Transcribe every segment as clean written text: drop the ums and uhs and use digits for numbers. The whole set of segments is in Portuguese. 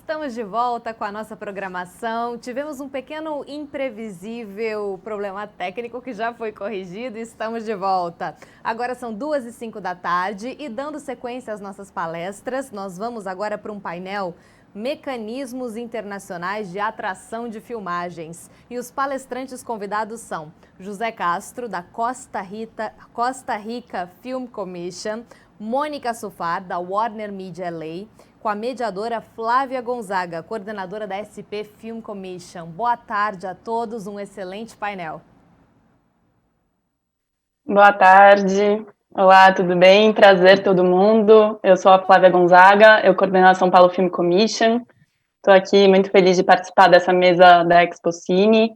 Estamos de volta com a nossa programação. Tivemos um pequeno imprevisível problema técnico que já foi corrigido e estamos de volta. Agora são 2h05 da tarde e dando sequência às nossas palestras, nós vamos agora para um painel Mecanismos Internacionais de Atração de Filmagens. E os palestrantes convidados são José Castro, da Costa Rica Film Commission, Mônica Sufar, da Warner Media LA, com a mediadora Flávia Gonzaga, coordenadora da SP Film Commission. Boa tarde a todos, um excelente painel. Boa tarde. Olá, tudo bem? Prazer todo mundo. Eu sou a Flávia Gonzaga, eu coordeno a São Paulo Film Commission. Estou aqui muito feliz de participar dessa mesa da Expo Cine.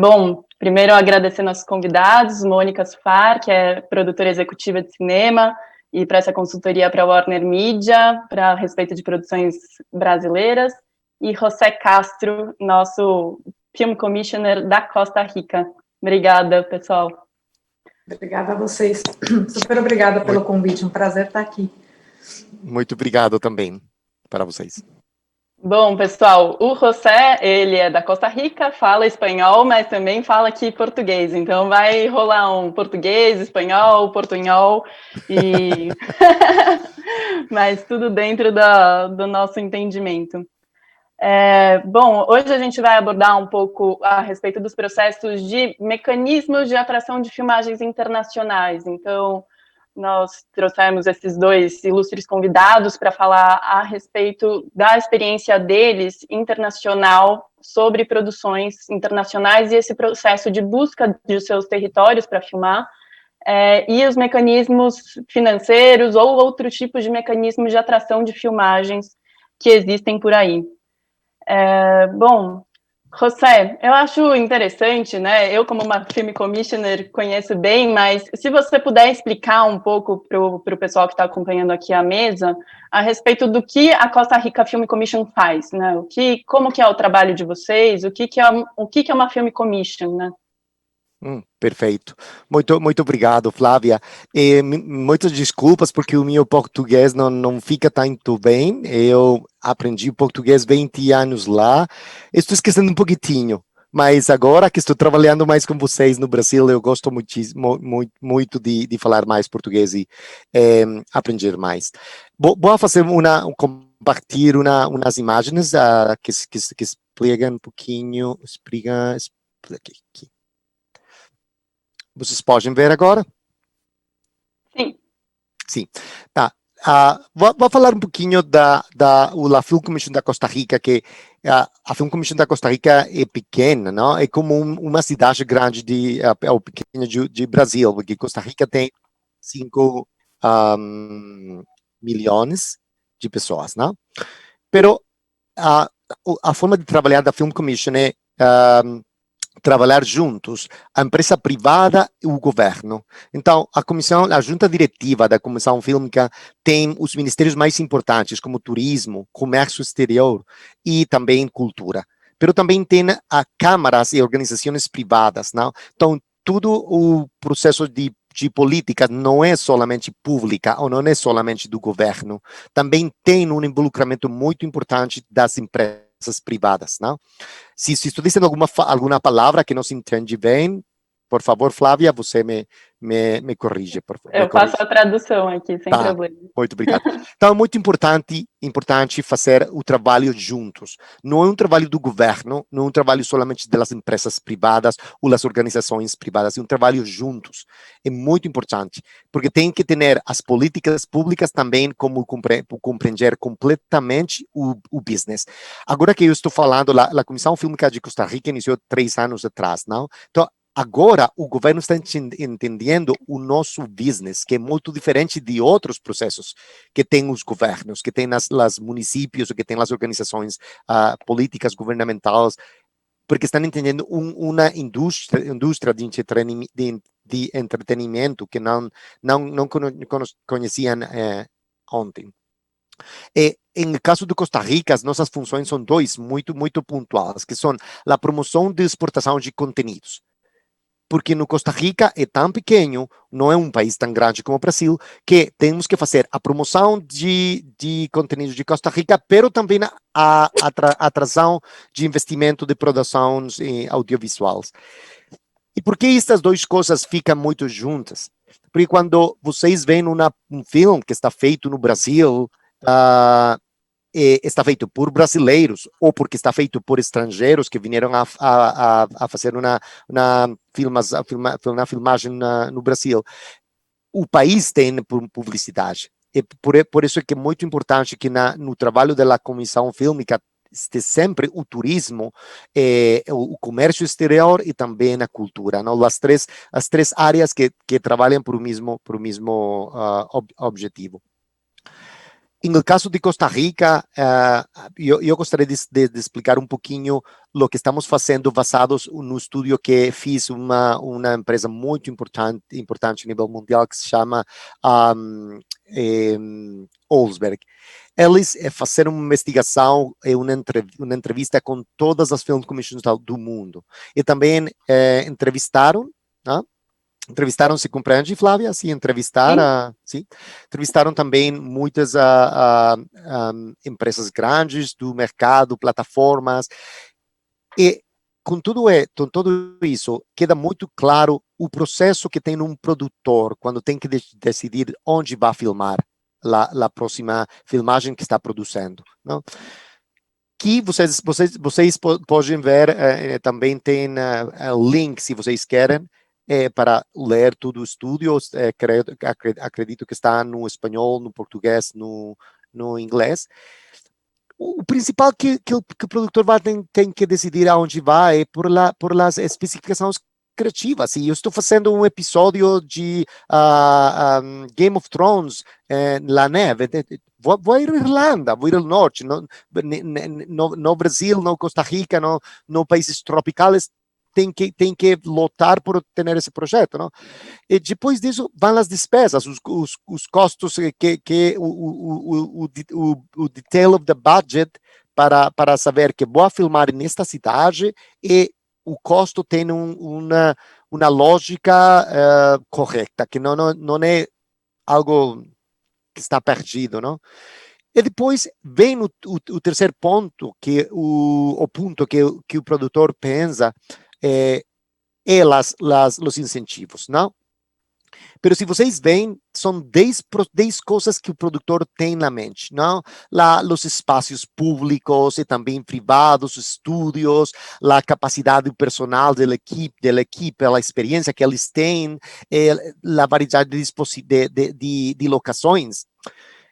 Bom, primeiro agradecer nossos convidados, Mônica Sufar, que é produtora executiva de cinema, e presta consultoria para a Warner Media, a respeito de produções brasileiras, e José Castro, nosso Film Commissioner da Costa Rica. Obrigada, pessoal. Obrigada a vocês. Super obrigada pelo convite, um prazer estar aqui. Muito obrigado também para vocês. Bom, pessoal, o José, ele é da Costa Rica, fala espanhol, mas também fala aqui português. Então vai rolar um português, espanhol, portunhol, e... mas tudo dentro do nosso entendimento. Bom, hoje a gente vai abordar um pouco a respeito dos processos de mecanismos de atração de filmagens internacionais. Então, nós trouxemos esses dois ilustres convidados para falar a respeito da experiência deles internacional sobre produções internacionais e esse processo de busca de seus territórios para filmar, e os mecanismos financeiros ou outros tipos de mecanismos de atração de filmagens que existem por aí. Bom, José, eu acho interessante, né? Eu, como uma Film Commissioner, conheço bem, mas se você puder explicar um pouco para o pessoal que está acompanhando aqui a mesa, a respeito do que a Costa Rica Film Commission faz, né? Como que é o trabalho de vocês, o que é uma Film Commission, né? Perfeito. Muito obrigado, Flávia. Muitas desculpas, porque o meu português não fica tanto bem. Eu aprendi português 20 anos lá. Estou esquecendo um pouquinho, mas agora que estou trabalhando mais com vocês no Brasil, eu gosto muito de falar mais português e aprender mais. Vou fazer compartilhar umas imagens que explicam um pouquinho. Aqui. Vocês podem ver agora? Sim. Sim. Tá. Vou falar um pouquinho da Film Commission da Costa Rica, que a Film Commission da Costa Rica é pequena, não? É como uma cidade grande ou pequena de Brasil, porque Costa Rica tem 5 milhões de pessoas, não? Pero a forma de trabalhar da Film Commission é trabalhar juntos, a empresa privada e o governo. Então, a junta diretiva da Comissão Fílmica tem os ministérios mais importantes, como turismo, comércio exterior e também cultura. Pero também tem câmaras e organizações privadas, não? Então, todo o processo de política não é somente pública ou não é somente do governo. Também tem um involucramento muito importante das empresas privadas, não? Se estou dizendo alguma palavra que não se entende bem, por favor, Flávia, você me corrige. Eu faço a tradução aqui, sem problema. Muito obrigado. Então, é muito importante fazer o trabalho juntos. Não é um trabalho do governo, não é um trabalho somente das empresas privadas ou das organizações privadas, é um trabalho juntos. É muito importante, porque tem que ter as políticas públicas também como compreender completamente o business. Agora que eu estou falando, a Comissão Fílmica de Costa Rica iniciou 3 anos atrás, não? Então, agora, o governo está entendendo o nosso business, que é muito diferente de outros processos que tem os governos, que tem os municípios, que tem as organizações políticas governamentais, porque estão entendendo uma indústria de entretenimento que não conheciam ontem. Em caso de Costa Rica, as nossas funções são 2 muito pontuais, que são a promoção de exportação de conteúdos. porque no Costa Rica é tão pequeno, não é um país tão grande como o Brasil, que temos que fazer a promoção de conteúdo de Costa Rica, pero também a atração de investimento de produções audiovisuais. E por que estas duas coisas ficam muito juntas? Porque quando vocês veem um filme que está feito no Brasil, está feito por brasileiros ou porque está feito por estrangeiros que vieram a fazer uma filmagem no Brasil. O país tem publicidade. E por isso é que é muito importante que no trabalho da comissão fílmica este sempre o turismo, o comércio exterior e também a cultura, não? As três áreas que trabalham para o mesmo objetivo. No caso de Costa Rica, eu gostaria de explicar um pouquinho o que estamos fazendo basados no estudo que fiz uma empresa muito importante a nível mundial que se chama Olsberg. Eles fizeram uma investigação e uma entrevista com todas as film commissions do mundo. E também entrevistaram, né? Entrevistaram, se compreende, Flávia? Sim, entrevistaram também muitas empresas grandes do mercado, plataformas, e com tudo isso, queda muito claro o processo que tem um produtor quando tem que decidir onde vai filmar a próxima filmagem que está produzindo, não? Que vocês podem ver, também tem link, se vocês querem, para ler todo o estudo. Acredito que está no espanhol, no português, no inglês. O principal que o produtor tem que decidir aonde vai é por as especificações criativas. E eu estou fazendo um episódio de Game of Thrones na neve. Vou ir à Irlanda, vou ir ao norte, no Brasil, no Costa Rica, no países tropicais. Tem que lutar por ter esse projeto, não? E depois disso vão as despesas, os custos, o detail of the budget para saber que vou filmar nesta cidade e o custo tem uma lógica correta, que não é algo que está perdido, não? E depois vem o terceiro ponto, que o ponto que o produtor pensa os incentivos, não? Mas se vocês veem, são 10 coisas que o produtor tem na mente, não? Os espaços públicos e também privados, estúdios, a capacidade personal da equipe, a experiência que eles têm, a variedade de locações.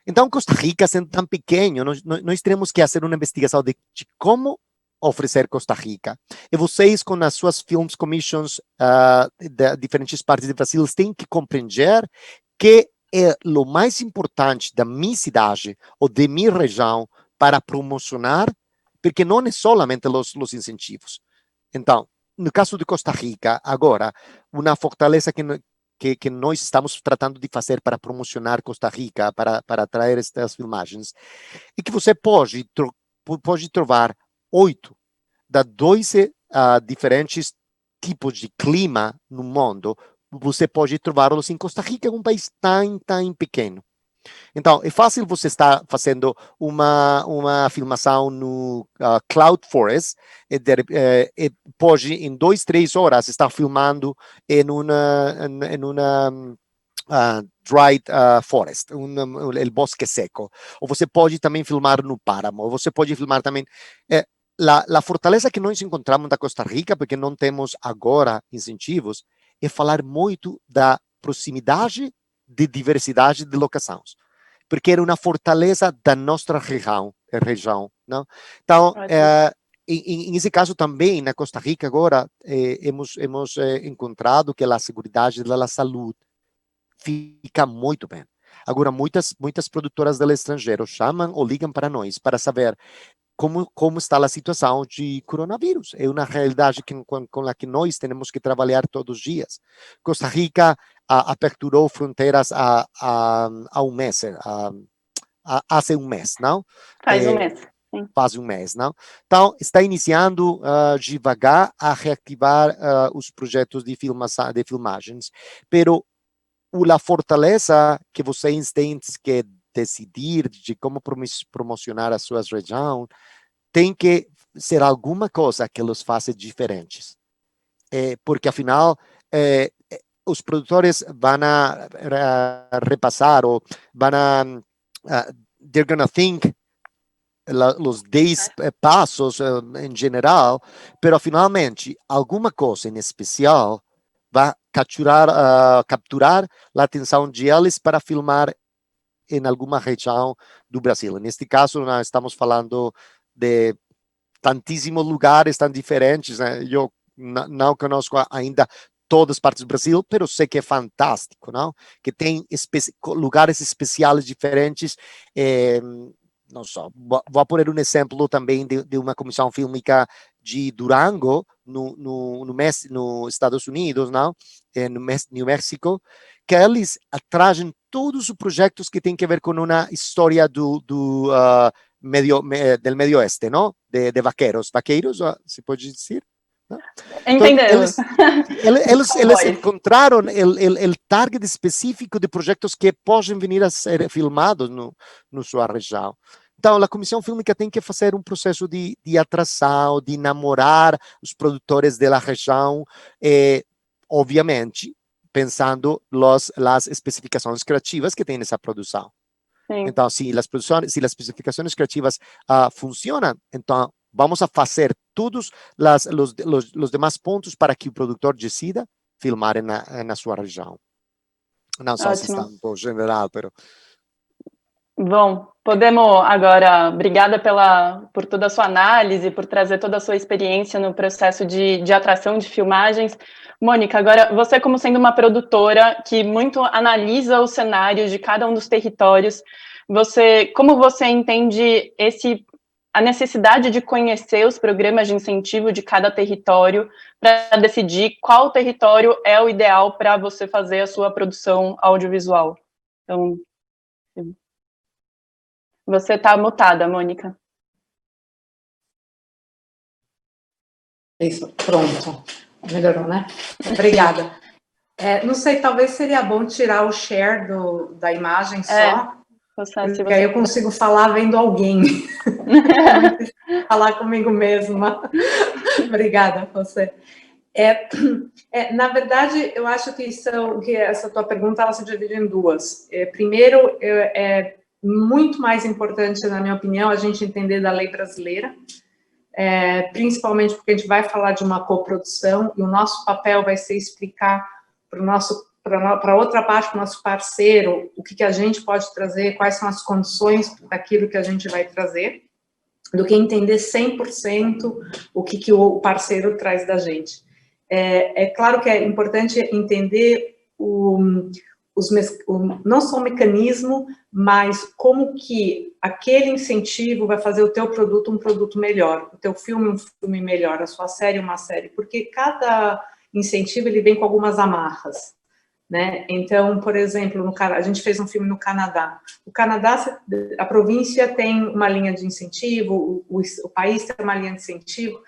Então, Costa Rica, sendo tão pequeno, nós temos que fazer uma investigação de como oferecer Costa Rica. E vocês, com as suas films commissions de diferentes partes do Brasil, têm que compreender que é o mais importante da minha cidade ou de minha região para promocionar, porque não é solamente os incentivos. Então, no caso de Costa Rica, agora, uma fortaleza que nós estamos tratando de fazer para promocionar Costa Rica, para atrair estas filmagens, é que você pode trovar 8 da 12 diferentes tipos de clima no mundo, você pode trová-los em Costa Rica, um país tão pequeno. Então, é fácil você estar fazendo uma filmação no Cloud Forest, e pode, em 2, 3 horas, estar filmando em uma dry forest, el bosque seco. Ou você pode também filmar no páramo, ou você pode filmar também... a fortaleza que nós encontramos da Costa Rica, porque não temos agora incentivos, é falar muito da proximidade de diversidade de locações, porque era uma fortaleza da nossa região, não? Então, nesse caso também, na Costa Rica agora, hemos encontrado que a segurança da saúde fica muito bem. Agora, muitas produtoras do estrangeiro chamam ou ligam para nós para saber como está a situação de coronavírus. É uma realidade com a que nós temos que trabalhar todos os dias. Costa Rica aperturou fronteiras há um mês, há um mês, não? Faz um mês. faz um mês, não? Então, está iniciando devagar a reativar os projetos de filmagens, pero a fortaleza que vocês têm que decidir de como promocionar a sua região tem que ser alguma coisa que os faça diferentes. Porque, afinal, os produtores vão repassar ou vão they're gonna think os 10 passos em geral, pero finalmente alguma coisa em especial vai capturar a atenção de eles para filmar em alguma região do Brasil. Neste caso, nós estamos falando de tantíssimos lugares tão diferentes, né? Eu não conosco ainda todas as partes do Brasil, mas sei que é fantástico, não? Que tem lugares especiais diferentes. Não sei, vou pôr um exemplo também de uma comissão fílmica de Durango, nos Estados Unidos, não? No New México, que eles trazem todos os projetos que têm a ver com uma história del Medio Oeste, não? De vaqueiros, se pode dizer? Entendemos. Eles encontraram o target específico de projetos que podem vir a ser filmados na sua região. Então, a comissão fílmica tem que fazer um processo de atração, de namorar os produtores da região, obviamente, pensando nas especificações criativas que tem nessa produção. Sim. Então, se as especificações criativas funcionam, então vamos a fazer todos os demais pontos para que o produtor decida filmar na sua região. Não sei se está um pouco general, mas... Bom, podemos agora, obrigada por toda a sua análise, por trazer toda a sua experiência no processo de atração de filmagens. Mônica, agora você como sendo uma produtora que muito analisa os cenários de cada um dos territórios, como você entende a necessidade de conhecer os programas de incentivo de cada território para decidir qual território é o ideal para você fazer a sua produção audiovisual? Então, você está mutada, Mônica. Isso, pronto. Melhorou, né? Obrigada. Não sei, talvez seria bom tirar o share da imagem só, porque aí eu consigo falar vendo alguém. Falar comigo mesma. Obrigada, você. Na verdade, eu acho que essa tua pergunta ela se divide em duas. Primeiro, muito mais importante, na minha opinião, a gente entender da lei brasileira, principalmente porque a gente vai falar de uma coprodução e o nosso papel vai ser explicar para outra parte, para o nosso parceiro, o que a gente pode trazer, quais são as condições daquilo que a gente vai trazer, do que entender 100% o que o parceiro traz da gente. É claro que é importante entender não só o mecanismo, mas como que aquele incentivo vai fazer o teu produto um produto melhor, o teu filme um filme melhor, a sua série uma série, porque cada incentivo ele vem com algumas amarras, né? Então, por exemplo, a gente fez um filme no Canadá. O Canadá, a província tem uma linha de incentivo, o país tem uma linha de incentivo.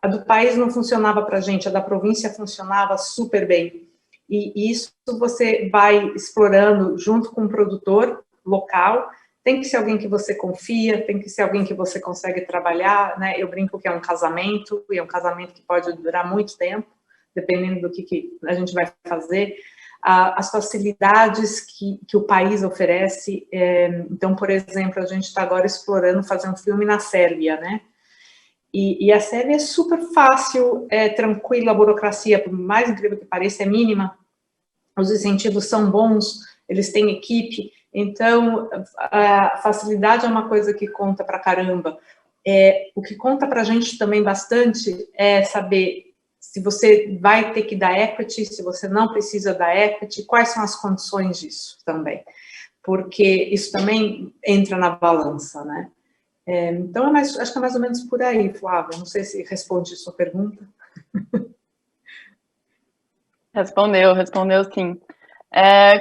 A do país não funcionava para a gente, a da província funcionava super bem. E isso você vai explorando junto com o produtor local. Tem que ser alguém que você confia, tem que ser alguém que você consegue trabalhar, né? Eu brinco que é um casamento, e é um casamento que pode durar muito tempo, dependendo do que a gente vai fazer. As facilidades que o país oferece. Então, por exemplo, a gente está agora explorando fazer um filme na Sérvia, né? E a Sérvia é super fácil, tranquila, a burocracia, por mais incrível que pareça, é mínima. Os incentivos são bons, eles têm equipe. Então, a facilidade é uma coisa que conta pra caramba. O que conta pra gente também bastante é saber se você vai ter que dar equity, se você não precisa dar equity, quais são as condições disso também. Porque isso também entra na balança, né? Então, acho que é mais ou menos por aí, Flávia. Não sei se responde a sua pergunta. Respondeu sim.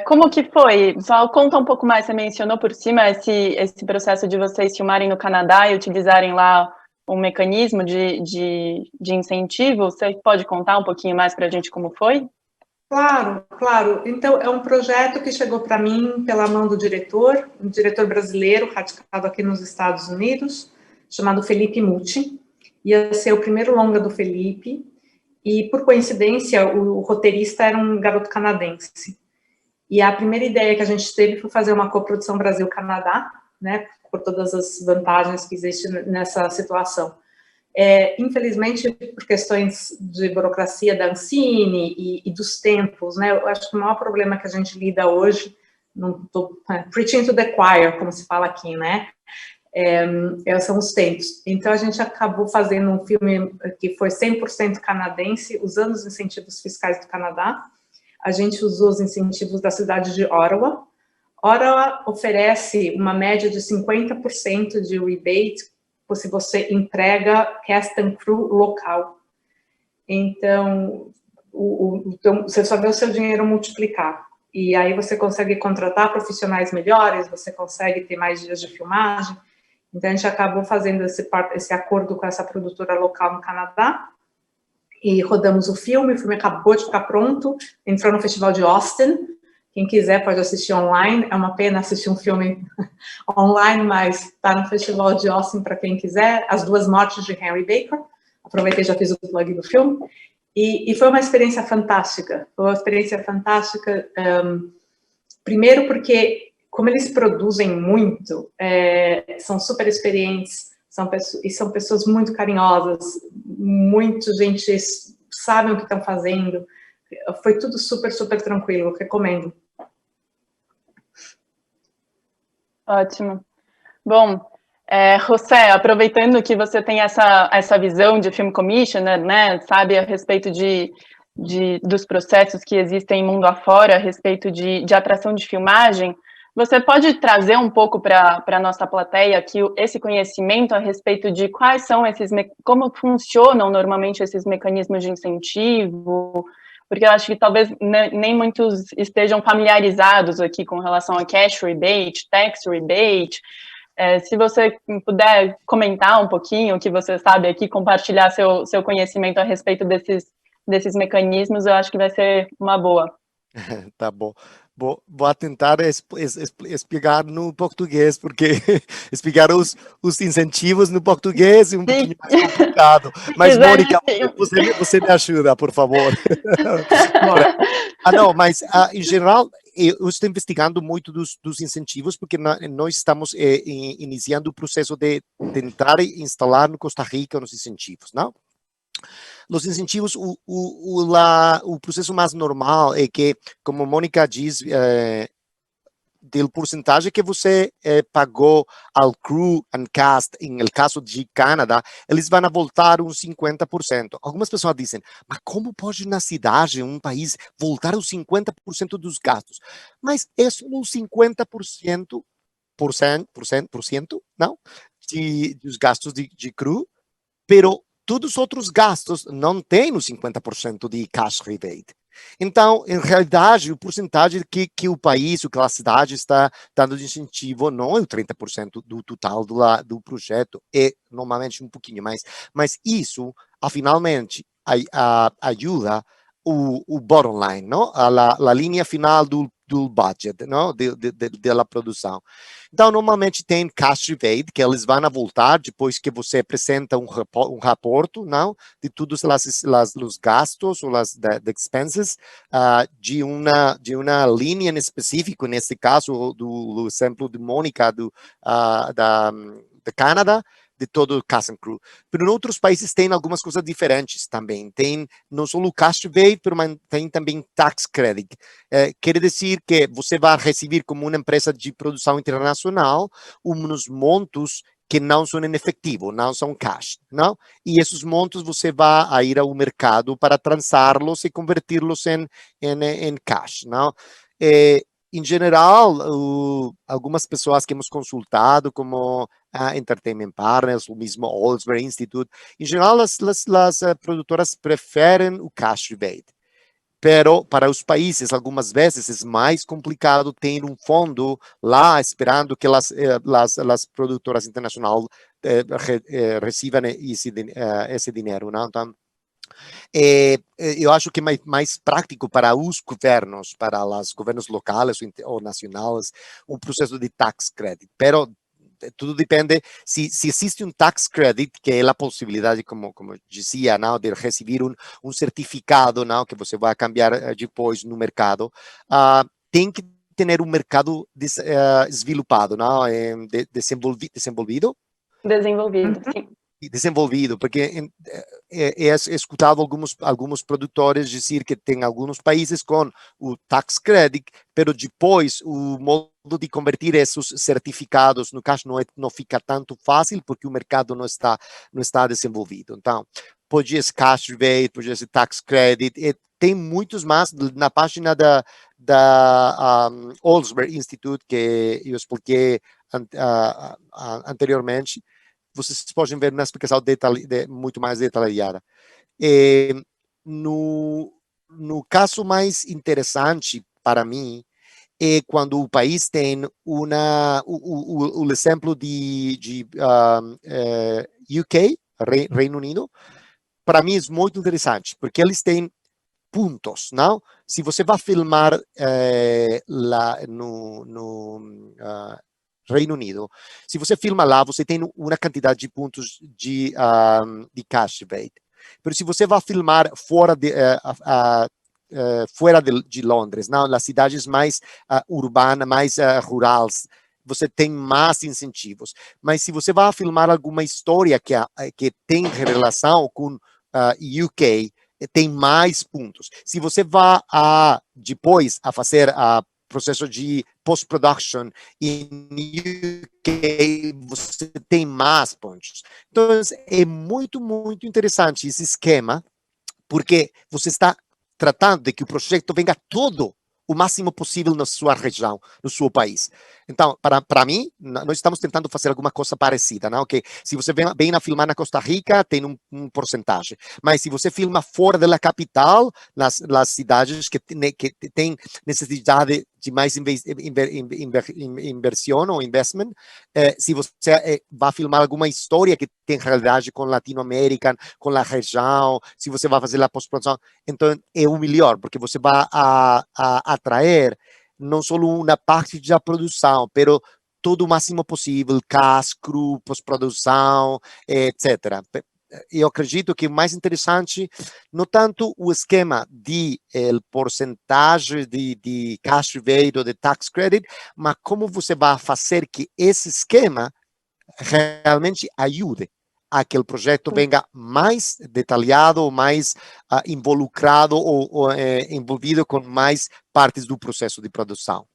Como que foi? Só conta um pouco mais, você mencionou por cima esse processo de vocês filmarem no Canadá e utilizarem lá um mecanismo de incentivo. Você pode contar um pouquinho mais para a gente como foi? Claro, claro. Então, é um projeto que chegou para mim pela mão do diretor, um diretor brasileiro, radicado aqui nos Estados Unidos, chamado Felipe Mucci. Ia ser o primeiro longa do Felipe, e, por coincidência, o roteirista era um garoto canadense. E a primeira ideia que a gente teve foi fazer uma coprodução Brasil-Canadá, né, por todas as vantagens que existem nessa situação. Infelizmente, por questões de burocracia da Ancine e dos tempos, né, eu acho que o maior problema que a gente lida hoje, não tô preaching to the choir, como se fala aqui, né, são os tempos. Então, a gente acabou fazendo um filme que foi 100% canadense, usando os incentivos fiscais do Canadá. A gente usou os incentivos da cidade de Ottawa. Ottawa oferece uma média de 50% de rebate se você emprega cast and crew local. Então, você só vê o seu dinheiro multiplicar. E aí você consegue contratar profissionais melhores, você consegue ter mais dias de filmagem. Então, a gente acabou fazendo esse acordo com essa produtora local no Canadá, e rodamos o filme acabou de ficar pronto, entrou no Festival de Austin. Quem quiser pode assistir online, é uma pena assistir um filme online, mas está no Festival de Austin para quem quiser, As Duas Mortes de Henry Baker. Aproveitei, já fiz o plug do filme. E foi uma experiência fantástica. Foi uma experiência fantástica, primeiro porque, como eles produzem muito, são super experientes, são pessoas muito carinhosas, muita gente sabe o que estão fazendo. Foi tudo super, super tranquilo, eu recomendo. Ótimo. Bom, José, aproveitando que você tem essa visão de film commissioner, né, sabe, a respeito dos processos que existem mundo afora, a respeito de atração de filmagem, você pode trazer um pouco para a nossa plateia aqui esse conhecimento a respeito de quais são como funcionam normalmente esses mecanismos de incentivo? Porque eu acho que talvez nem muitos estejam familiarizados aqui com relação a cash rebate, tax rebate. Se você puder comentar um pouquinho o que você sabe aqui, compartilhar seu conhecimento a respeito desses mecanismos, eu acho que vai ser uma boa. Tá bom. Vou tentar explicar no português, porque explicar os incentivos no português é um pouquinho mais complicado. Mas, Mônica, você me ajuda, por favor. Não, mas, em geral, eu estou investigando muito dos incentivos, porque nós estamos iniciando o processo de tentar instalar no Costa Rica os incentivos, não? Os incentivos, o processo mais normal é que, como a Mônica diz, do porcentagem que você pagou ao crew and cast, em caso de Canadá, eles vão voltar uns 50%. Algumas pessoas dizem, mas como pode na cidade, um país, voltar os 50% dos gastos? Mas é só uns 50%, não? Dos gastos de crew, pero todos os outros gastos não têm os 50% de cash rebate. Então, em realidade, o porcentagem que o país, que a cidade está dando de incentivo não é o 30% do total do projeto, é normalmente um pouquinho mais. Mas isso, finalmente, ajuda o bottom line, não? A linha final do budget, não? Da produção. Então, normalmente tem cash rebate, que eles vão voltar depois que você apresenta um raporto, não? De todos os gastos ou as expenses de uma linha em específico, nesse caso, do exemplo de Mônica da Canadá, de todo o cast and crew. Mas em outros países tem algumas coisas diferentes também. Tem não só o cash rebate, mas tem também tax credit. Quer dizer que você vai receber como uma empresa de produção internacional uns montos que não são em efetivo, não são cash, não? E esses montos você vai ir ao mercado para transá-los e converti-los em cash, não? Em geral, algumas pessoas que hemos consultado, como Entertainment Partners, o mesmo Oldsberry Institute, em geral, as produtoras preferem o cash rebate. Pero para os países, algumas vezes é mais complicado ter um fundo lá esperando que as produtoras internacionais recebam esse dinheiro, não? Então, eu acho que é mais prático para os governos, para os governos locais ou nacionais, um processo de tax credit. Pero tudo depende se existe um tax credit, que é a possibilidade, como dizia, não, de receber um certificado, não, que você vai cambiar depois no mercado. Tem que ter um mercado desenvolvido, não, desenvolvido, sim. desenvolvido, porque é escutado alguns produtores dizer que tem alguns países com o tax credit, pero depois o modo de convertir esses certificados, no caso, não fica tanto fácil, porque o mercado não está desenvolvido. Então, pode ser cash rebate, pode ser tax credit, tem muitos mais na página da Olsberg Institute, que eu expliquei anteriormente. Vocês podem ver uma explicação muito mais detalhada. No caso mais interessante para mim é quando o país tem o exemplo de UK, Reino Unido. Para mim é muito interessante, porque eles têm pontos, não? Se você vai filmar lá no Reino Unido, se você filma lá, você tem uma quantidade de pontos de cash rebate. Mas se você vai filmar fora de Londres, não, nas cidades mais urbanas, mais rurais, você tem mais incentivos. Mas se você vai filmar alguma história que tem relação com UK, tem mais pontos. Se você vai depois a fazer processo de post-production em UK, você tem mais pontos. Então, é muito, muito interessante esse esquema, porque você está tratando de que o projeto venha todo o máximo possível na sua região, no seu país. Então, para mim, nós estamos tentando fazer alguma coisa parecida, não? Que se você vem a filmar na Costa Rica, tem um porcentagem. Mas se você filma fora da capital, nas cidades que tem necessidade de mais inversão ou investment, se você vai filmar alguma história que tem realidade com Latinoamérica, com a região, se você vai fazer a pós-produção, então é o melhor, porque você vai atrair não só uma parte da produção, mas todo o máximo possível, cast, crew, pós-produção, etc. Eu acredito que o mais interessante, não tanto o esquema de porcentagem de cash rebate ou de tax credit, mas como você vai fazer que esse esquema realmente ajude a que o projeto venha mais detalhado, mais involucrado ou envolvido com mais partes do processo de produção.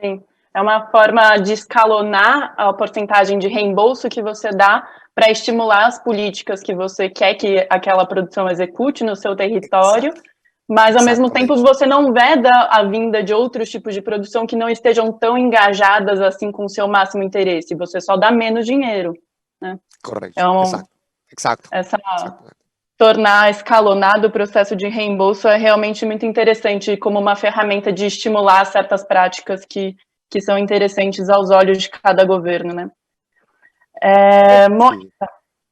Sim, é uma forma de escalonar a porcentagem de reembolso que você dá para estimular as políticas que você quer que aquela produção execute no seu território, mas, ao mesmo tempo, você não veda a vinda de outros tipos de produção que não estejam tão engajadas assim com o seu máximo interesse, você só dá menos dinheiro, né? Correto, exato. Tornar escalonado o processo de reembolso é realmente muito interessante como uma ferramenta de estimular certas práticas que são interessantes aos olhos de cada governo, né? Mônica.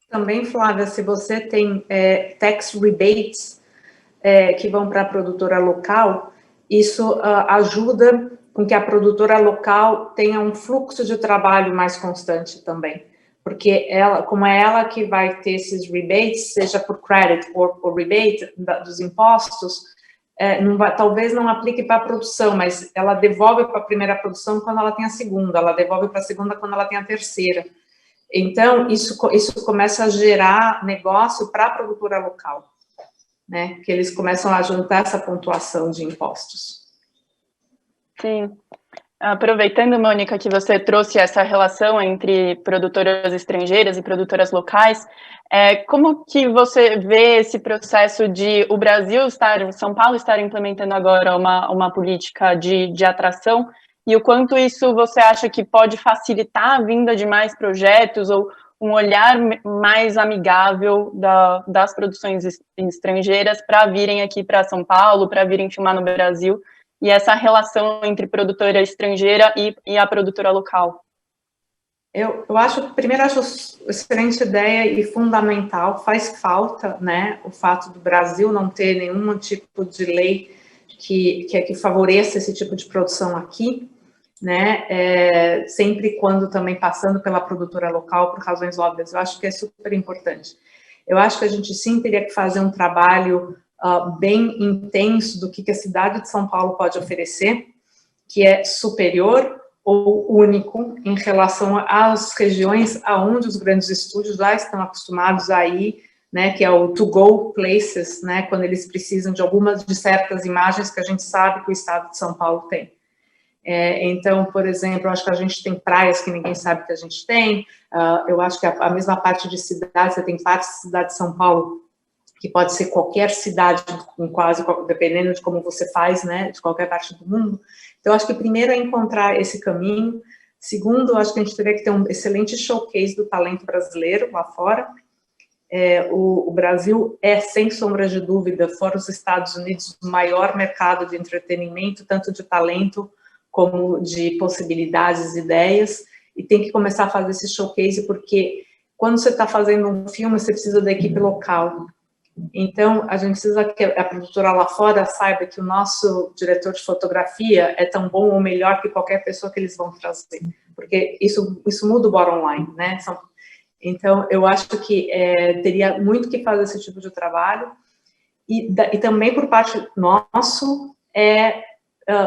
Também, Flávia, se você tem tax rebates que vão para a produtora local, isso ajuda com que a produtora local tenha um fluxo de trabalho mais constante também. Porque como é ela que vai ter esses rebates, seja por credit ou por rebate dos impostos, talvez não aplique para a produção, mas ela devolve para a primeira produção quando ela tem a segunda, ela devolve para a segunda quando ela tem a terceira. Então, isso começa a gerar negócio para a produtora local, né? Que eles começam a juntar essa pontuação de impostos. Sim. Aproveitando, Mônica, que você trouxe essa relação entre produtoras estrangeiras e produtoras locais, como que você vê esse processo de o Brasil São Paulo estar implementando agora uma política de atração, e o quanto isso você acha que pode facilitar a vinda de mais projetos, ou um olhar mais amigável das produções estrangeiras para virem aqui para São Paulo, para virem filmar no Brasil, e essa relação entre produtora estrangeira e a produtora local? Eu acho, primeiro, acho excelente ideia e fundamental, faz falta, né, o fato do Brasil não ter nenhum tipo de lei que favoreça esse tipo de produção aqui, né, sempre quando também passando pela produtora local, por razões óbvias. Eu acho que é super importante. Eu acho que a gente sim teria que fazer um trabalho bem intenso do que a cidade de São Paulo pode oferecer, que é superior ou único em relação às regiões aonde os grandes estúdios já estão acostumados a ir, né, que é o to go places, né, quando eles precisam de certas imagens que a gente sabe que o estado de São Paulo tem. Então, por exemplo, eu acho que a gente tem praias que ninguém sabe que a gente tem, eu acho que a mesma parte de cidade, você tem parte da cidade de São Paulo, que pode ser qualquer cidade, dependendo de como você faz, né, de qualquer parte do mundo. Então, acho que primeiro é encontrar esse caminho. Segundo, acho que a gente teria que ter um excelente showcase do talento brasileiro lá fora. O Brasil é, sem sombra de dúvida, fora os Estados Unidos, o maior mercado de entretenimento, tanto de talento como de possibilidades, ideias, e tem que começar a fazer esse showcase, porque quando você está fazendo um filme, você precisa da equipe local. Então, a gente precisa que a produtora lá fora saiba que o nosso diretor de fotografia é tão bom ou melhor que qualquer pessoa que eles vão trazer, porque isso muda o bottom line, né? Então, eu acho que teria muito que fazer esse tipo de trabalho, e também por parte nosso,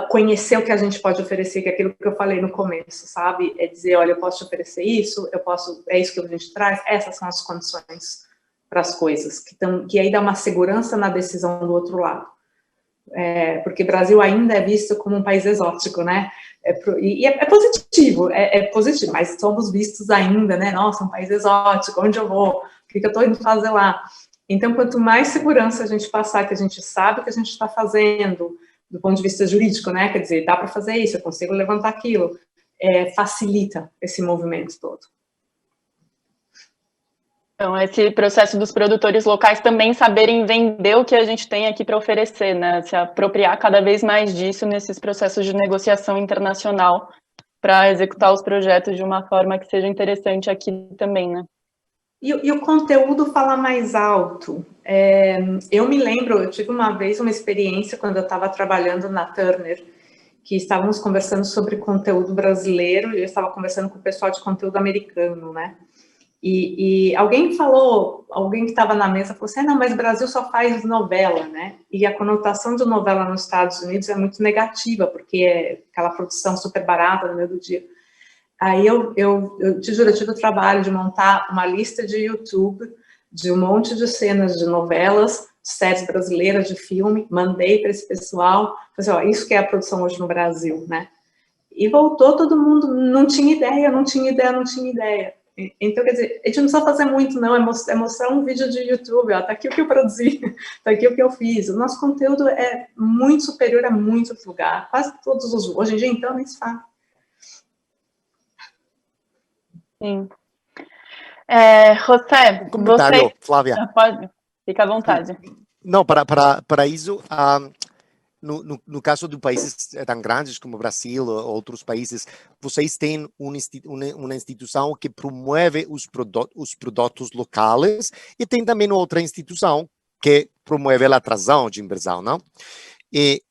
conhecer o que a gente pode oferecer, que é aquilo que eu falei no começo, sabe? É dizer, olha, eu posso te oferecer isso, é isso que a gente traz, essas são as condições para as coisas, que aí dá uma segurança na decisão do outro lado. Porque o Brasil ainda é visto como um país exótico, né? E é positivo, positivo, mas somos vistos ainda, né? Nossa, um país exótico, onde eu vou? O que eu estou indo fazer lá? Então, quanto mais segurança a gente passar, que a gente sabe o que a gente está fazendo, do ponto de vista jurídico, né? Quer dizer, dá para fazer isso, eu consigo levantar aquilo, facilita esse movimento todo. Então, esse processo dos produtores locais também saberem vender o que a gente tem aqui para oferecer, né? Se apropriar cada vez mais disso nesses processos de negociação internacional para executar os projetos de uma forma que seja interessante aqui também, né? E o conteúdo fala mais alto. Eu me lembro, eu tive uma vez uma experiência quando eu estava trabalhando na Turner, que estávamos conversando sobre conteúdo brasileiro, e eu estava conversando com o pessoal de conteúdo americano, né? E alguém que estava na mesa falou assim, não, mas o Brasil só faz novela, né? E a conotação de novela nos Estados Unidos é muito negativa, porque é aquela produção super barata no meio do dia. Aí eu te juro, eu tive o trabalho de montar uma lista de YouTube de um monte de cenas de novelas, séries brasileiras de filme, mandei para esse pessoal, falei assim, isso que é a produção hoje no Brasil, né? E voltou todo mundo, não tinha ideia. Então, quer dizer, a gente não precisa fazer muito, não, é mostrar um vídeo de YouTube, ó, tá aqui o que eu produzi, tá aqui o que eu fiz. O nosso conteúdo é muito superior a muitos lugares, quase todos os... Hoje em dia, então, nem se fala. Sim. José, comentário, Flávia. Pode, fica à vontade. Não, para isso... No caso de países tão grandes como o Brasil ou outros países, vocês têm uma instituição que promove os produtos locais e tem também outra instituição que promove a atração de inversão, não? E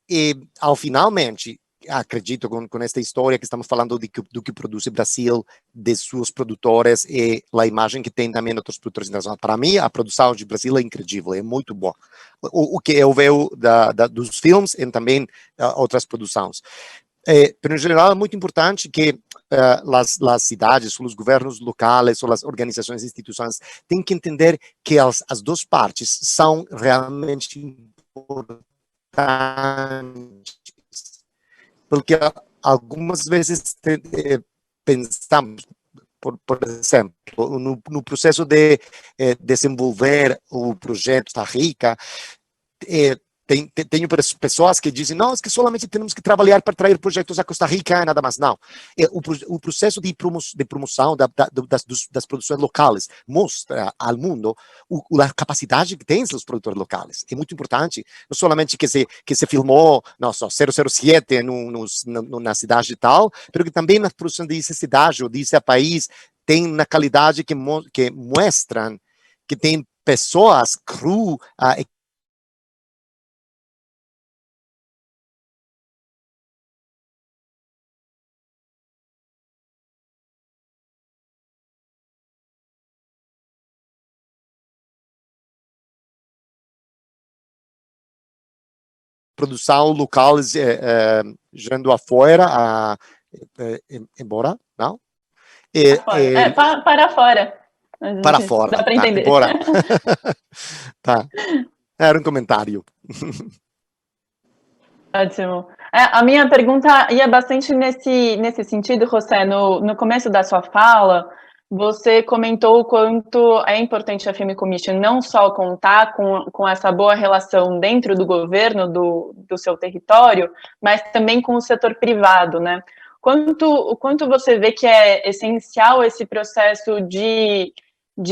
ao finalmente, acredito com esta história que estamos falando do que produz o Brasil, de seus produtores e a imagem que tem também outros produtores internacionais. Para mim, a produção de Brasil é incrível, é muito boa. O que eu vejo dos filmes e também outras produções. Mas, em geral, é muito importante que as cidades, os governos locais, ou as organizações e instituições têm que entender que as duas partes são realmente importantes. Porque algumas vezes pensamos, por exemplo, no processo de desenvolver o projeto da Rica, tenho pessoas que dizem, não, é que solamente temos que trabalhar para trazer projetos a Costa Rica, nada mais. Não. O processo de promoção das produções locais mostra ao mundo a capacidade que têm os produtores locais. É muito importante. Não somente que se filmou, nossa, 007 na cidade e tal, mas que também na produção dessa cidade ou desse país tem na qualidade que mostram que tem pessoas cru, produção local gerando afuera, embora, não? Para fora. Para fora. Dá para entender. Embora. Tá. Era um comentário. Ótimo. A minha pergunta ia bastante nesse sentido, José. No começo da sua fala, você comentou o quanto é importante a Film Commission não só contar com essa boa relação dentro do governo do seu território, mas também com o setor privado, né? O quanto você vê que é essencial esse processo de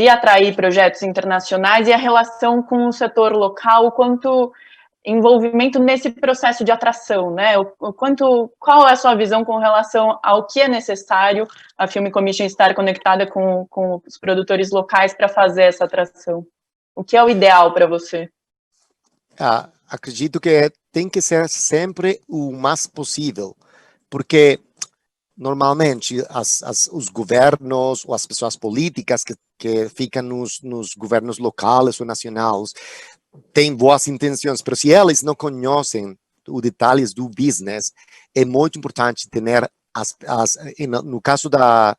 atrair projetos internacionais e a relação com o setor local, o quanto envolvimento nesse processo de atração, né? Qual é a sua visão com relação ao que é necessário a Film Commission estar conectada com os produtores locais para fazer essa atração? O que é o ideal para você? Acredito que tem que ser sempre o mais possível, porque normalmente os governos ou as pessoas políticas que ficam nos governos locais ou nacionais têm boas intenções, mas se eles não conhecem os detalhes do business, é muito importante ter, no caso da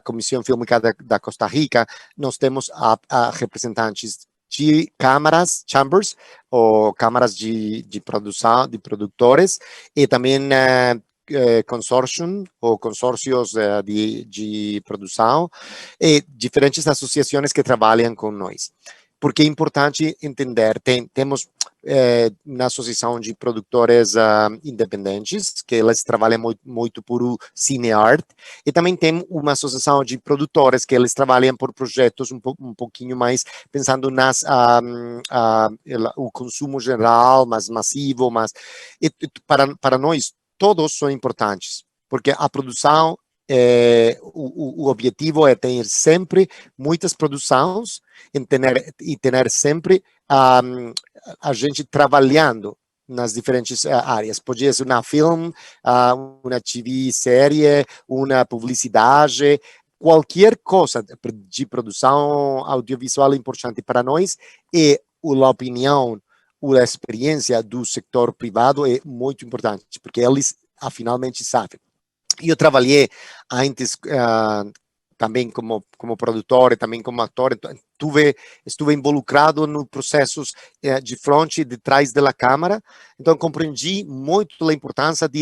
Comissão Fílmica da Costa Rica, nós temos a representantes de câmaras, chambers, ou câmaras de produção, de produtores, e também consórcio ou consórcios de produção e diferentes associações que trabalham com nós. Porque é importante entender, temos na associação de produtores independentes, que eles trabalham muito por o cine-art, e também tem uma associação de produtores que eles trabalham por projetos um pouquinho mais pensando o consumo geral, mais massivo, para nós, todos são importantes, porque a produção, o objetivo é ter sempre muitas produções e ter sempre a gente trabalhando nas diferentes áreas. Pode ser uma filme, uma TV série, uma publicidade, qualquer coisa de produção audiovisual importante para nós, e a opinião, a experiência do setor privado é muito importante, porque eles finalmente sabem. Eu trabalhei antes também como produtor e também como ator, então estive involucrado nos processos de frente e de trás da câmara, então compreendi muito a importância do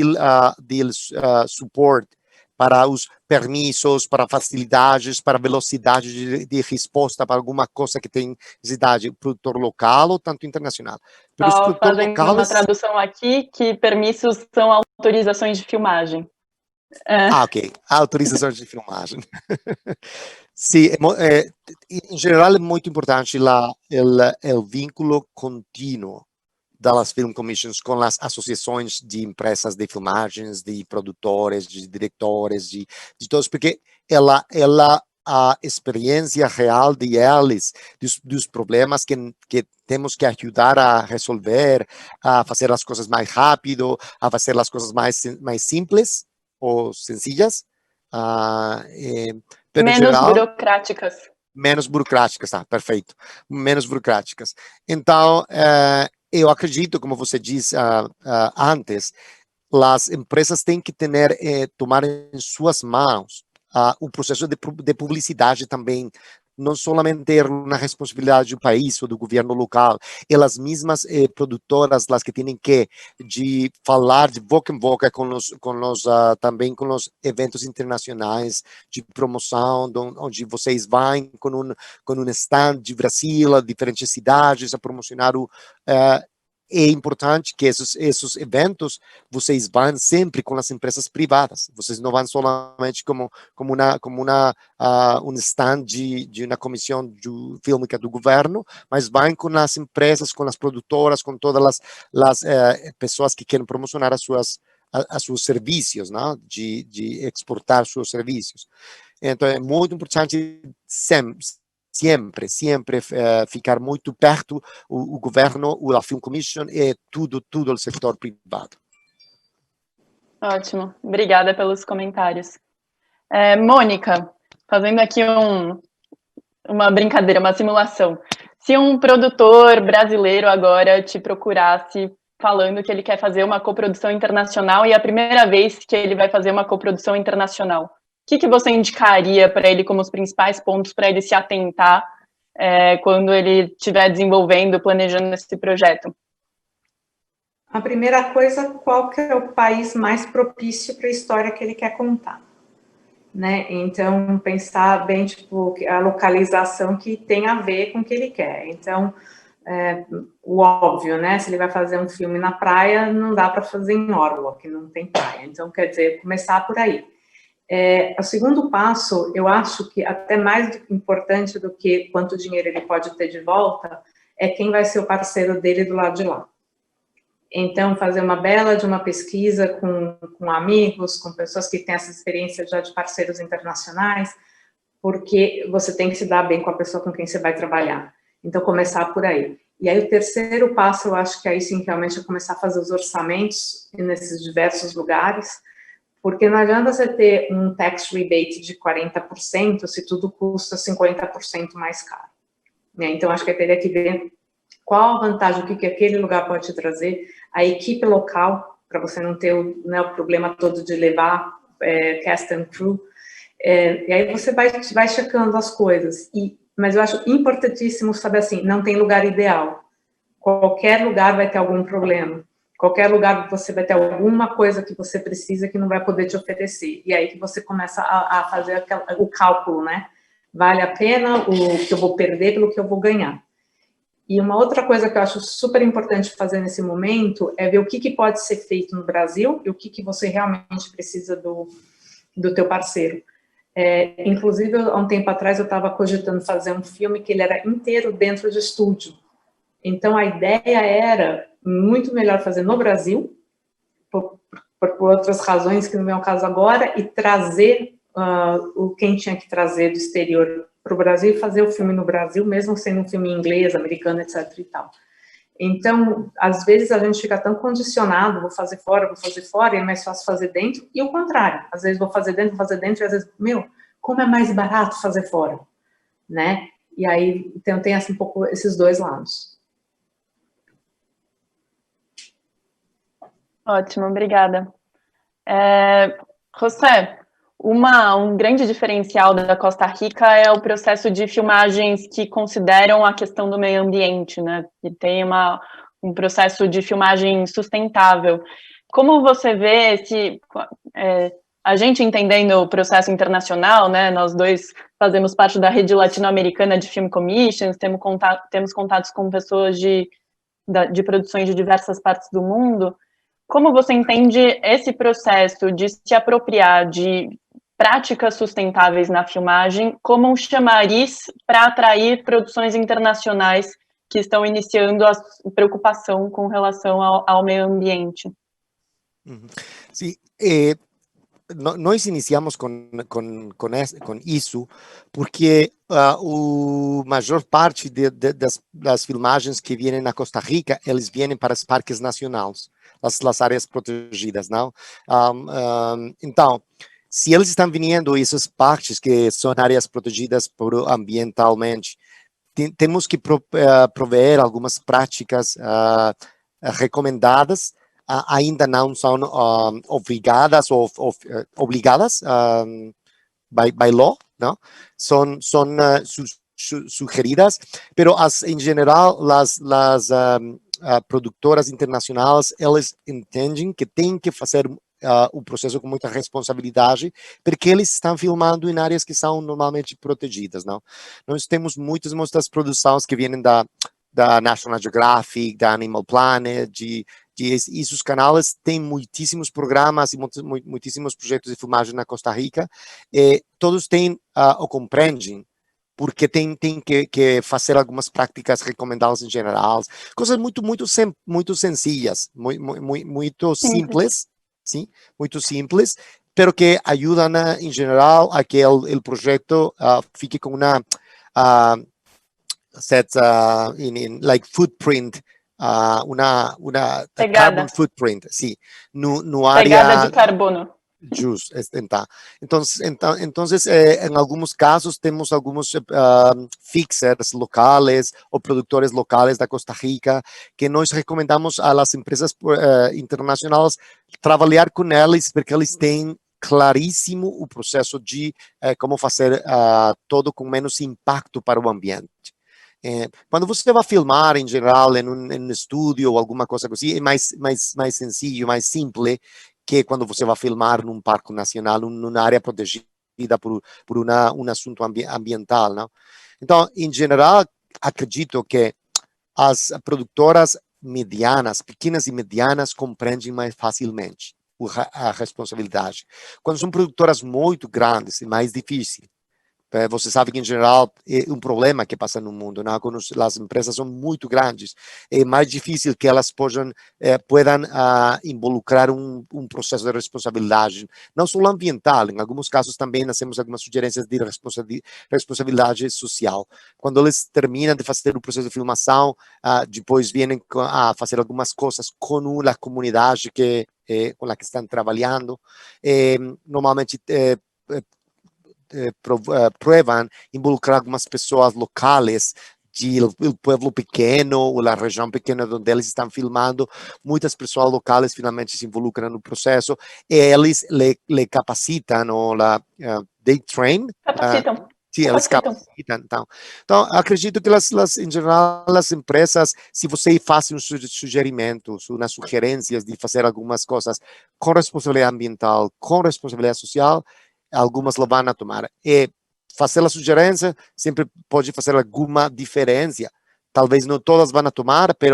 suporte para os permissos, para facilidades, para velocidade de resposta para alguma coisa que tem necessidade, produtor local ou tanto internacional. Fazendo uma tradução aqui, que permissos são autorizações de filmagem. Ok. Autorizações de filmagem. Sim, em geral é muito importante o vínculo contínuo das Film Commissions com as associações de empresas de filmagens, de produtores, de diretores, de todos, porque a experiência real de eles, dos problemas que temos que ajudar a resolver, a fazer as coisas mais rápido, a fazer as coisas mais simples ou sencillas, menos geral, burocráticas. Menos burocráticas, tá, perfeito. Menos burocráticas. Então, eu acredito, como você disse antes, as empresas têm que tomar em suas mãos o processo de publicidade também, não somente ter uma responsabilidade do país ou do governo local, elas mesmas produtoras, as que têm que falar de boca em boca também com os eventos internacionais de promoção, onde vocês vão com um stand de Brasil, a diferentes cidades, a promocionar é importante que esses eventos, vocês vão sempre com as empresas privadas. Vocês não vão somente como um stand de uma comissão fílmica do governo, mas vão com as empresas, com as produtoras, com todas as pessoas que querem promocionar a seus serviços, né? de exportar seus serviços. Então, é muito importante sempre ficar muito perto o governo, a Film Commission e tudo o setor privado. Ótimo, obrigada pelos comentários. Mônica, fazendo aqui uma brincadeira, uma simulação. Se um produtor brasileiro agora te procurasse falando que ele quer fazer uma coprodução internacional e é a primeira vez que ele vai fazer uma coprodução internacional, o que você indicaria para ele como os principais pontos para ele se atentar quando ele estiver desenvolvendo, planejando esse projeto? A primeira coisa, qual que é o país mais propício para a história que ele quer contar, né? Então, pensar bem, tipo, a localização que tem a ver com o que ele quer. Então, o óbvio, né? Se ele vai fazer um filme na praia, não dá para fazer em Orwa, que não tem praia. Então, quer dizer, começar por aí. O segundo passo, eu acho que até mais importante do que quanto dinheiro ele pode ter de volta, é quem vai ser o parceiro dele do lado de lá. Então, fazer uma bela de uma pesquisa com amigos, com pessoas que têm essa experiência já de parceiros internacionais, porque você tem que se dar bem com a pessoa com quem você vai trabalhar. Então, começar por aí. E aí, o terceiro passo, eu acho que aí sim, realmente, é começar a fazer os orçamentos nesses diversos lugares, porque não adianta você ter um tax rebate de 40% se tudo custa 50% mais caro, né? Então, acho que eu teria que ver qual a vantagem, o que aquele lugar pode te trazer, a equipe local, para você não ter o problema todo de levar cast and crew, e aí você vai checando as coisas, mas eu acho importantíssimo saber assim, não tem lugar ideal, qualquer lugar vai ter algum problema, qualquer lugar você vai ter alguma coisa que você precisa que não vai poder te oferecer, e aí que você começa a fazer o cálculo, né? Vale a pena o que eu vou perder pelo que eu vou ganhar. E uma outra coisa que eu acho super importante fazer nesse momento é ver o que pode ser feito no Brasil e o que você realmente precisa do teu parceiro. Inclusive, há um tempo atrás, eu estava cogitando fazer um filme que ele era inteiro dentro de estúdio. Então, a ideia era muito melhor fazer no Brasil, por outras razões que não é o caso agora, e trazer quem tinha que trazer do exterior para o Brasil e fazer o filme no Brasil, mesmo sendo um filme em inglês, americano, etc. e tal. Então, às vezes a gente fica tão condicionado, vou fazer fora, e é mais fácil fazer dentro, e o contrário, às vezes vou fazer dentro, e às vezes, como é mais barato fazer fora, né? E aí, então, tem assim, um pouco esses dois lados. Ótimo, obrigada. José, um grande diferencial da Costa Rica é o processo de filmagens que consideram a questão do meio ambiente, né? E tem um processo de filmagem sustentável. Como você vê a gente entendendo o processo internacional, né? Nós dois fazemos parte da rede latino-americana de Film Commissions, temos contatos com pessoas de produções de diversas partes do mundo. Como você entende esse processo de se apropriar de práticas sustentáveis na filmagem como um chamariz para atrair produções internacionais que estão iniciando a preocupação com relação ao meio ambiente? Sim, nós iniciamos com isso porque a maior parte das filmagens que vêm na Costa Rica, eles vêm para os parques nacionais, as áreas protegidas, não? Então, se eles estão vindo essas partes que são áreas protegidas ambientalmente, temos que prover algumas práticas recomendadas, ainda não são obrigadas by law, não? São sugeridas, mas em geral as produtoras internacionais elas entendem que têm que fazer o processo com muita responsabilidade, porque eles estão filmando em áreas que são normalmente protegidas, não? Nós temos muitas produções que vêm da National Geographic, da Animal Planet, esses canais têm muitíssimos programas e muitíssimos projetos de filmagem na Costa Rica, e todos têm ou compreendem porque tem que fazer algumas práticas recomendadas em geral, coisas muito sencillas, muito simples, sim, muito simples, pero que ajudam em geral a que o projeto fique com uma like footprint, una carbon footprint, sí, no área pegada de carbono. Justo, entonces en algunos casos tenemos algunos fixers locales o productores locales de Costa Rica que nos recomendamos a las empresas internacionales trabalhar com eles porque eles têm claríssimo o processo de como fazer todo com menos impacto para o ambiente. Quando você vai filmar, em geral, em um estúdio ou alguma coisa assim, é mais sencillo, mais simples que quando você vai filmar num parque nacional, numa área protegida por um assunto ambiental, não? Então, em geral, acredito que as produtoras medianas, pequenas e medianas, compreendem mais facilmente a responsabilidade. Quando são produtoras muito grandes, é mais difícil. Você sabe que, em geral, é um problema que passa no mundo, né? Quando as empresas são muito grandes, é mais difícil que elas possam involucrar um processo de responsabilidade, não só ambiental, em alguns casos também nós temos algumas sugerências de responsabilidade social. Quando eles terminam de fazer o processo de filmação, depois vêm a fazer algumas coisas com a comunidade com a que estão trabalhando, normalmente prueban involucrar algumas pessoas locais do pueblo pequeno ou da região pequena onde eles estão filmando. Muitas pessoas locais finalmente se involucram no processo e eles le capacitam ou they train. Capacitam. Sim, eles capacitam. Então, acredito que em geral, as empresas, se você faz um sugerimento, umas sugerências de fazer algumas coisas com responsabilidade ambiental, com responsabilidade social, algumas lo vão a tomar. E fazer a sugerência sempre pode fazer alguma diferença. Talvez não todas vão a tomar, mas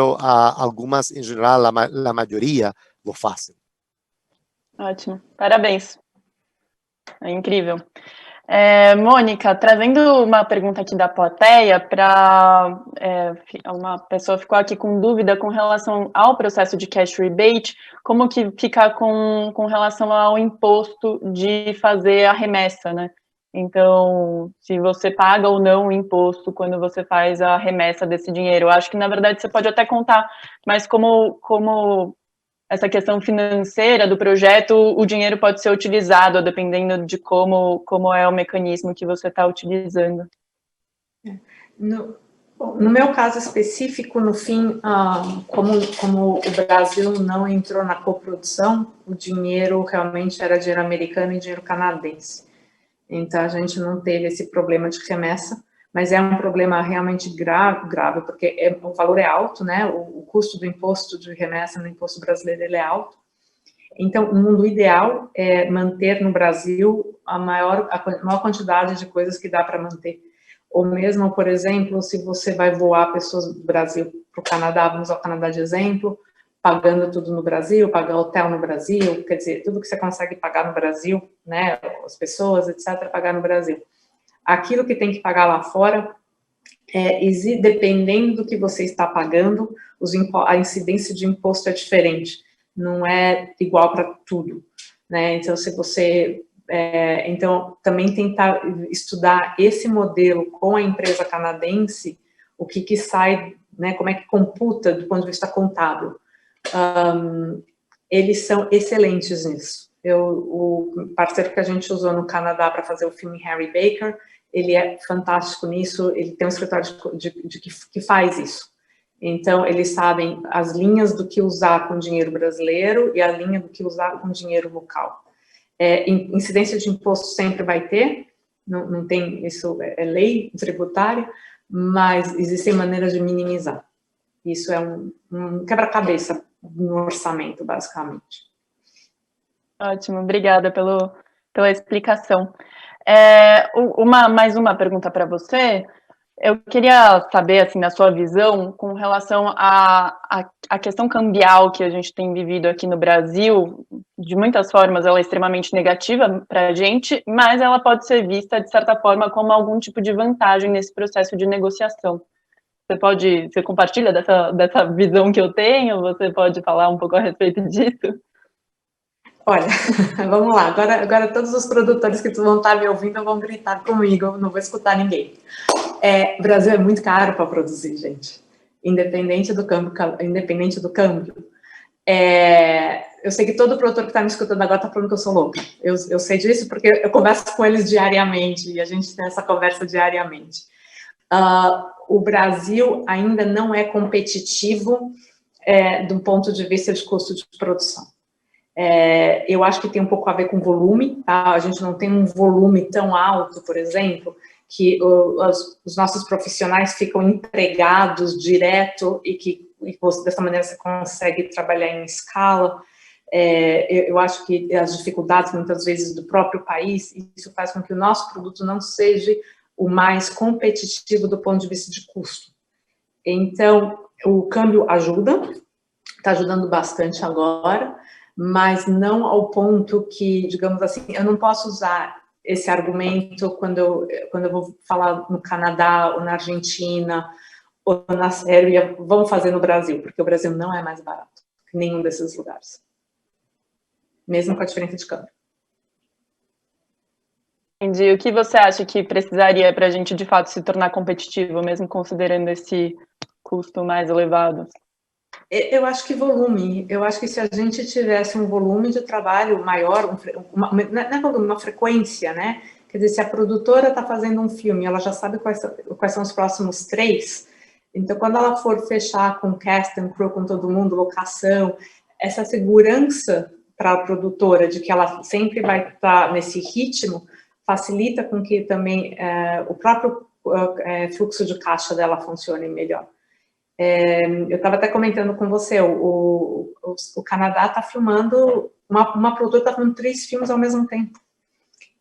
algumas, em geral, a maioria lo fazem. Ótimo, parabéns. É incrível. Mônica, trazendo uma pergunta aqui da plateia, uma pessoa ficou aqui com dúvida com relação ao processo de cash rebate, como que fica com relação ao imposto de fazer a remessa, né? Então, se você paga ou não o imposto quando você faz a remessa desse dinheiro. Eu acho que, na verdade, você pode até contar, mas como essa questão financeira do projeto, o dinheiro pode ser utilizado, dependendo de como é o mecanismo que você está utilizando. No meu caso específico, no fim, como o Brasil não entrou na coprodução, o dinheiro realmente era dinheiro americano e dinheiro canadense. Então, a gente não teve esse problema de remessa, mas é um problema realmente grave, porque o valor é alto, né? O custo do imposto de remessa no imposto brasileiro ele é alto. Então, o mundo ideal é manter no Brasil a maior quantidade de coisas que dá para manter. Ou mesmo, por exemplo, se você vai voar pessoas do Brasil para o Canadá, vamos ao Canadá de exemplo, pagando tudo no Brasil, pagar hotel no Brasil, quer dizer, tudo que você consegue pagar no Brasil, né? As pessoas, etc., pagar no Brasil. Aquilo que tem que pagar lá fora, dependendo do que você está pagando, a incidência de imposto é diferente, não é igual para tudo, né? Então, se você... então, também tentar estudar esse modelo com a empresa canadense, o que sai, né, como é que computa do ponto de vista contábil. Eles são excelentes nisso. O parceiro que a gente usou no Canadá para fazer o filme, Harry Baker, ele é fantástico nisso, ele tem um escritório que faz isso. Então, eles sabem as linhas do que usar com dinheiro brasileiro e a linha do que usar com dinheiro local. Incidência de imposto sempre vai ter, não tem, isso é lei tributária, mas existem maneiras de minimizar. Isso é um quebra-cabeça no orçamento, basicamente. Ótimo, obrigada pela explicação. Mais uma pergunta para você. Eu queria saber, assim, na sua visão, com relação à questão cambial que a gente tem vivido aqui no Brasil, de muitas formas ela é extremamente negativa para a gente, mas ela pode ser vista, de certa forma, como algum tipo de vantagem nesse processo de negociação. Você compartilha dessa visão que eu tenho? Você pode falar um pouco a respeito disso? Olha, vamos lá, agora todos os produtores que vão estar me ouvindo vão gritar comigo, eu não vou escutar ninguém. O Brasil é muito caro para produzir, gente, independente do câmbio. Eu sei que todo produtor que está me escutando agora está falando que eu sou louca. Eu sei disso porque eu converso com eles diariamente e a gente tem essa conversa diariamente. O Brasil ainda não é competitivo do ponto de vista de custo de produção. Eu acho que tem um pouco a ver com volume, tá? A gente não tem um volume tão alto, por exemplo, que os nossos profissionais ficam empregados direto e dessa maneira você consegue trabalhar em escala. Eu acho que as dificuldades, muitas vezes, do próprio país, isso faz com que o nosso produto não seja o mais competitivo do ponto de vista de custo. Então, o câmbio ajuda, está ajudando bastante agora, mas não ao ponto que, digamos assim, eu não posso usar esse argumento quando eu vou falar no Canadá, ou na Argentina, ou na Sérvia, vamos fazer no Brasil, porque o Brasil não é mais barato que nenhum desses lugares, mesmo com a diferença de câmbio. Entendi. O que você acha que precisaria para a gente, de fato, se tornar competitivo, mesmo considerando esse custo mais elevado? Eu acho que volume. Eu acho que se a gente tivesse um volume de trabalho maior, uma frequência, né? Quer dizer, se a produtora está fazendo um filme, ela já sabe quais são os próximos 3, então quando ela for fechar com cast and crew, com todo mundo, locação, essa segurança para a produtora de que ela sempre vai estar nesse ritmo, facilita com que também o próprio fluxo de caixa dela funcione melhor. Eu estava até comentando com você, o Canadá está filmando, uma produtora está filmando 3 filmes ao mesmo tempo.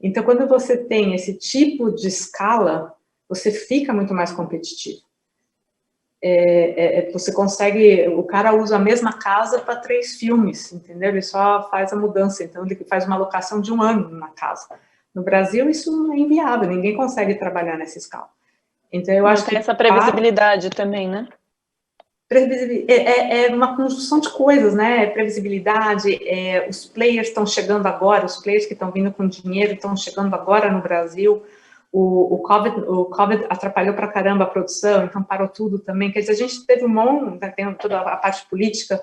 Então, quando você tem esse tipo de escala, você fica muito mais competitivo. Você consegue, o cara usa a mesma casa para 3 filmes, entendeu? Ele só faz a mudança, então ele faz uma locação de 1 ano na casa. No Brasil, isso não é inviável, ninguém consegue trabalhar nessa escala. Então, eu acho que tem essa previsibilidade também, né? É uma conjunção de coisas, né? Previsibilidade, os players estão chegando agora, os players que estão vindo com dinheiro estão chegando agora no Brasil. O COVID atrapalhou pra caramba a produção, então parou tudo também. Quer dizer, a gente teve tem toda a parte política,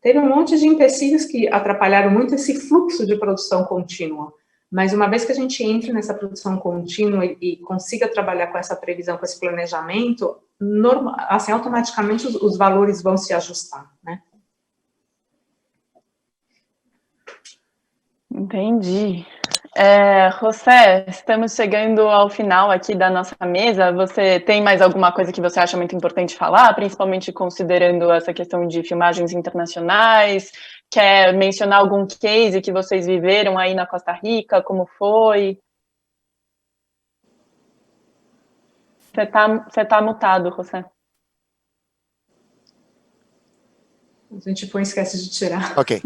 teve um monte de empecilhos que atrapalharam muito esse fluxo de produção contínua. Mas uma vez que a gente entre nessa produção contínua e consiga trabalhar com essa previsão, com esse planejamento, assim, automaticamente os valores vão se ajustar, né? Entendi. José, estamos chegando ao final aqui da nossa mesa. Você tem mais alguma coisa que você acha muito importante falar, principalmente considerando essa questão de filmagens internacionais? Quer mencionar algum case que vocês viveram aí na Costa Rica? Como foi? Você tá mutado, José. A gente põe e esquece de tirar. Ok.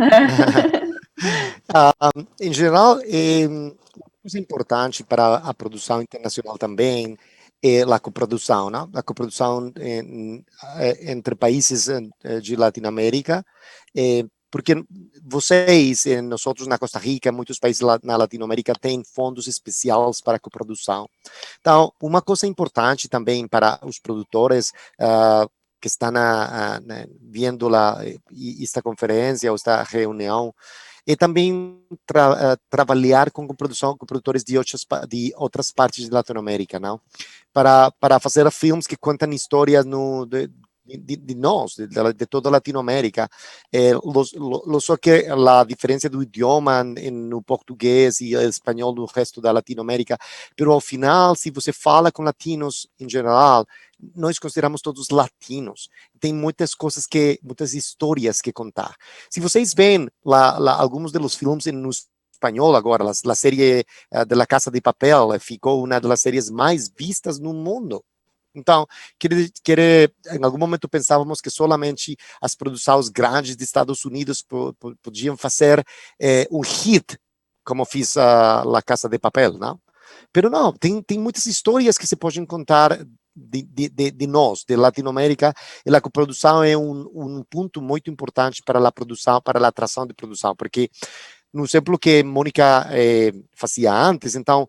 Em geral, coisa importante para a produção internacional também é a coprodução, né? A coprodução entre países de Latinoamérica, porque vocês, nós outros na Costa Rica, muitos países na Latinoamérica têm fundos especiais para coprodução. Então, uma coisa importante também para os produtores que estão vendo esta conferência ou esta reunião, e também trabalhar com produtores de outras partes de Latinoamérica, não? Para fazer filmes que contam histórias de nós, de toda a Latinoamérica. Só que a diferença do idioma no português e espanhol no resto da Latinoamérica, pero ao final, se você fala com latinos em geral, nós consideramos todos latinos. Tem muitas coisas muitas histórias que contar. Se vocês veem alguns dos filmes no espanhol agora, a série de La Casa de Papel ficou uma das séries mais vistas no mundo. Então, em algum momento pensávamos que solamente as produções grandes dos Estados Unidos podiam fazer um hit, como fez a La Casa de Papel, não? Pero não, tem muitas histórias que se podem contar de nós, de Latinoamérica, e a coprodução é um ponto muito importante para a produção, para a atração de produção, porque no exemplo que Mônica fazia antes, então,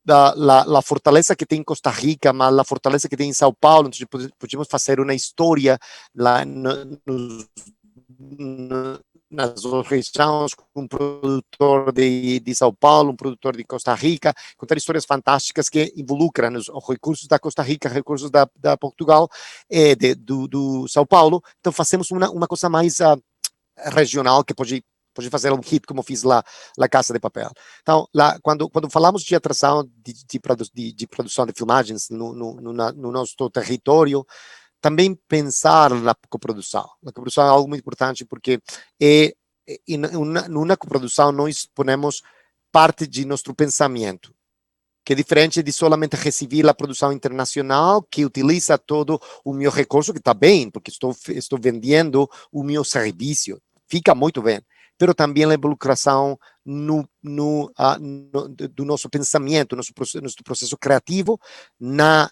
a fortaleza que tem em Costa Rica, mas a fortaleza que tem em São Paulo, então podíamos fazer uma história lá nas regiões, com um produtor de São Paulo, um produtor de Costa Rica, contar histórias fantásticas que involucram os recursos da Costa Rica, recursos da Portugal, do São Paulo. Então fazemos uma coisa mais regional que pode fazer um hit, como fiz lá La Casa de Papel. Então, quando falamos de atração de produção de filmagens no nosso território, também pensar na coprodução. A coprodução é algo muito importante porque numa coprodução nós ponemos parte de nosso pensamento, que é diferente de solamente receber a produção internacional, que utiliza todo o meu recurso, que está bem, porque estou vendendo o meu serviço, fica muito bem, mas também a involucração do nosso pensamento, nosso processo criativo na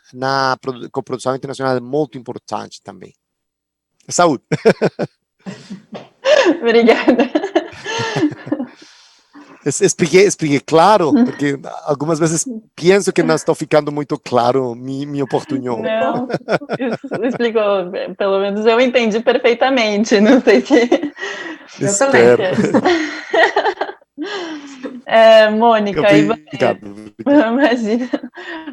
coprodução internacional é muito importante também. Saúde! Obrigada. Expliquei claro, porque algumas vezes penso que não estou ficando muito claro meu portunhol. Não, explicou, pelo menos eu entendi perfeitamente, não sei se... Eu também. Mônica, Obrigado. Imagina.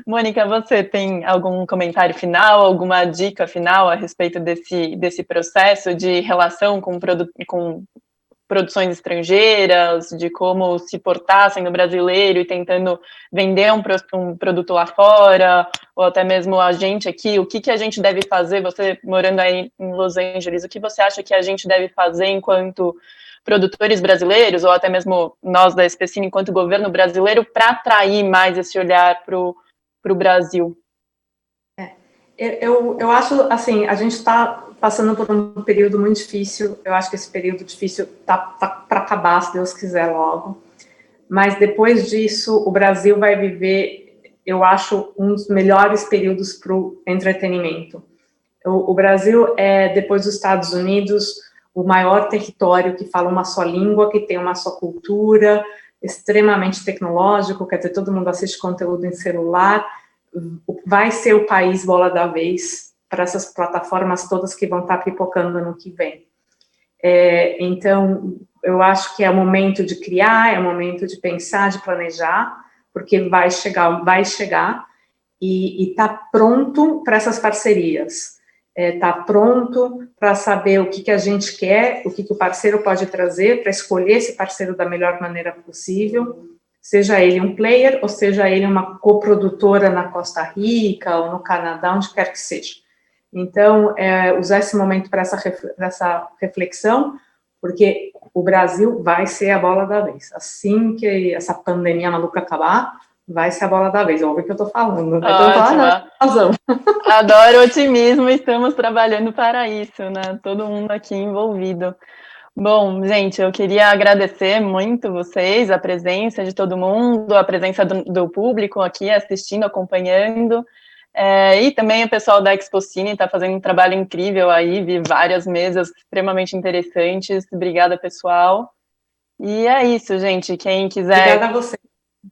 Mônica, você tem algum comentário final, alguma dica final a respeito desse processo de relação com produções estrangeiras, de como se portar sendo brasileiro e tentando vender um produto lá fora, ou até mesmo a gente aqui, o que a gente deve fazer, você morando aí em Los Angeles, o que você acha que a gente deve fazer enquanto produtores brasileiros, ou até mesmo nós da SPCine, enquanto governo brasileiro, para atrair mais esse olhar para o Brasil? Eu acho, assim, a gente está passando por um período muito difícil, eu acho que esse período difícil tá para acabar, se Deus quiser, logo, mas depois disso, o Brasil vai viver, eu acho, um dos melhores períodos para o entretenimento. O Brasil é, depois dos Estados Unidos, o maior território que fala uma só língua, que tem uma só cultura, extremamente tecnológico, quer dizer, todo mundo assiste conteúdo em celular, vai ser o país bola da vez para essas plataformas todas que vão estar pipocando no que vem. Então, eu acho que é o momento de criar, é o momento de pensar, de planejar, porque vai chegar e está pronto para essas parcerias. Está pronto para saber o que a gente quer, o que o parceiro pode trazer, para escolher esse parceiro da melhor maneira possível, seja ele um player, ou seja ele uma coprodutora na Costa Rica, ou no Canadá, onde quer que seja. Então, usar esse momento para essa reflexão, porque o Brasil vai ser a bola da vez. Assim que essa pandemia maluca acabar, vai ser a bola da vez. Ouve o que eu estou falando. Razão. Adoro o otimismo, estamos trabalhando para isso, né? Todo mundo aqui envolvido. Bom, gente, eu queria agradecer muito vocês, a presença de todo mundo, a presença do público aqui assistindo, acompanhando, e também o pessoal da SPCine está fazendo um trabalho incrível aí, vi várias mesas extremamente interessantes. Obrigada, pessoal. E é isso, gente, quem quiser... Obrigada a você.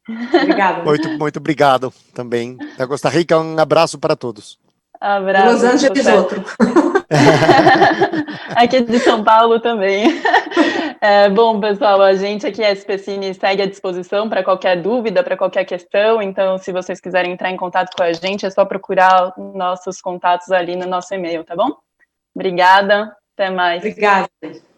Obrigada. Muito obrigado também. Da Costa Rica, um abraço para todos. Abraço. Los Angeles, outro. Aqui de São Paulo também. Bom, pessoal, a gente aqui, a SPCine, segue à disposição para qualquer dúvida, para qualquer questão. Então, se vocês quiserem entrar em contato com a gente, é só procurar nossos contatos ali no nosso e-mail, tá bom? Obrigada, até mais. Obrigada.